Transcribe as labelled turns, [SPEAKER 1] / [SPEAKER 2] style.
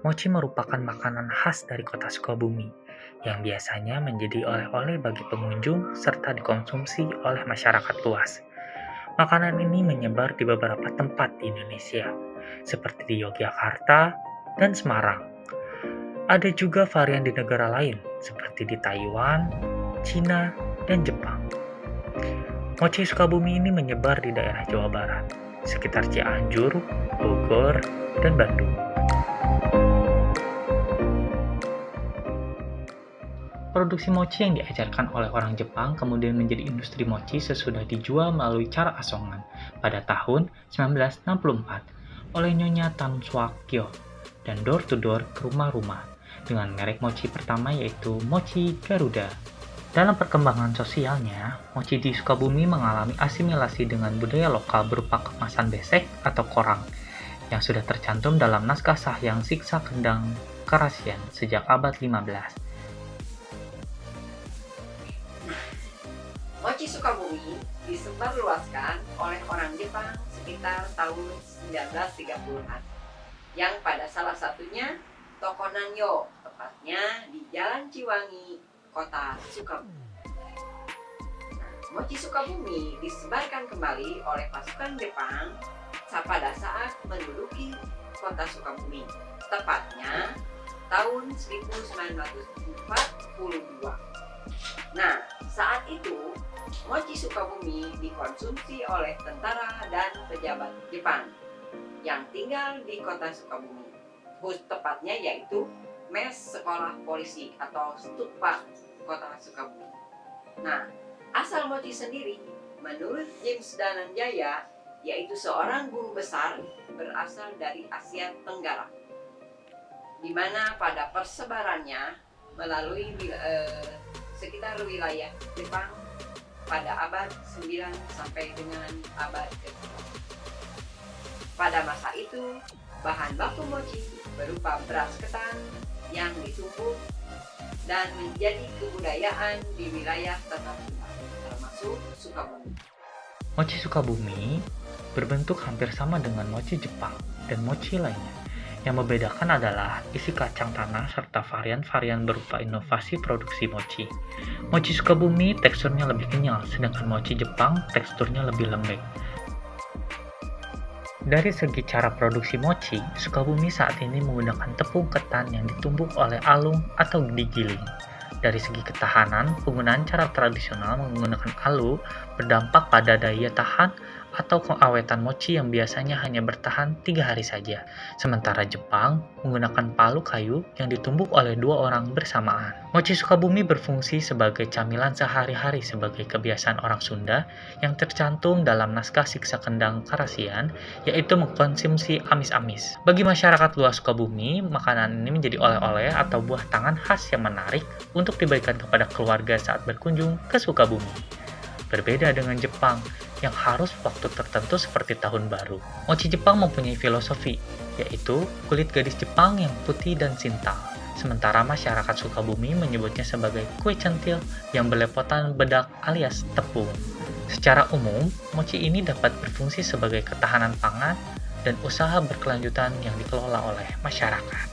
[SPEAKER 1] Mochi merupakan makanan khas dari kota Sukabumi, yang biasanya menjadi oleh-oleh bagi pengunjung serta dikonsumsi oleh masyarakat luas. Makanan ini menyebar di beberapa tempat di Indonesia, seperti di Yogyakarta dan Semarang. Ada juga varian di negara lain, seperti di Taiwan, Cina, dan Jepang. Mochi Sukabumi ini menyebar di daerah Jawa Barat, sekitar Cianjur, Bogor, dan Bandung. Produksi mochi yang diajarkan oleh orang Jepang kemudian menjadi industri mochi sesudah dijual melalui cara asongan pada tahun 1964 oleh Nyonya Tansukyo dan door-to-door ke rumah-rumah dengan merek mochi pertama yaitu Mochi Garuda. Dalam perkembangan sosialnya, mochi di Sukabumi mengalami asimilasi dengan budaya lokal berupa kemasan besek atau korang yang sudah tercantum dalam naskah Sahyang Siksa Kendang Karasian sejak abad 15.
[SPEAKER 2] Mochi Sukabumi disebarluaskan oleh orang Jepang sekitar tahun 1930-an, yang pada salah satunya toko Nanyo, tepatnya di Jalan Ciwangi, kota Sukabumi. Mochi Sukabumi disebarkan kembali oleh pasukan Jepang pada saat menduduki kota Sukabumi, tepatnya tahun 1942. Nah, saat itu mochi Sukabumi dikonsumsi oleh tentara dan pejabat Jepang yang tinggal di kota Sukabumi. Tepatnya yaitu mes sekolah polisi atau stupa kota Sukabumi. Nah, asal mochi sendiri menurut James Dananjaya yaitu seorang guru besar berasal dari Asia Tenggara, di mana pada persebarannya melalui sekitar wilayah Jepang pada abad 9 sampai dengan abad ke-11. Pada masa itu, bahan baku mochi berupa beras ketan yang ditumbuk dan menjadi kebudayaan di wilayah tertentu, termasuk Sukabumi.
[SPEAKER 1] Mochi Sukabumi berbentuk hampir sama dengan mochi Jepang dan mochi lainnya. Yang membedakan adalah isi kacang tanah serta varian-varian berupa inovasi produksi mochi. Mochi Sukabumi teksturnya lebih kenyal, sedangkan mochi Jepang teksturnya lebih lembek. Dari segi cara produksi mochi, Sukabumi saat ini menggunakan tepung ketan yang ditumbuk oleh alung atau digiling. Dari segi ketahanan, penggunaan cara tradisional menggunakan alu berdampak pada daya tahan atau keawetan mochi yang biasanya hanya bertahan 3 hari saja. Sementara Jepang menggunakan palu kayu yang ditumbuk oleh 2 orang bersamaan. Mochi Sukabumi berfungsi sebagai camilan sehari-hari sebagai kebiasaan orang Sunda yang tercantum dalam naskah Siksa Kendang Karasian, yaitu mengkonsumsi amis-amis. Bagi masyarakat luas Sukabumi, makanan ini menjadi oleh-oleh atau buah tangan khas yang menarik untuk diberikan kepada keluarga saat berkunjung ke Sukabumi. Berbeda dengan Jepang, yang harus waktu tertentu seperti tahun baru. Mochi Jepang mempunyai filosofi, yaitu kulit gadis Jepang yang putih dan sintal. Sementara masyarakat Sukabumi menyebutnya sebagai kue centil yang belepotan bedak alias tepung. Secara umum, mochi ini dapat berfungsi sebagai ketahanan pangan dan usaha berkelanjutan yang dikelola oleh masyarakat.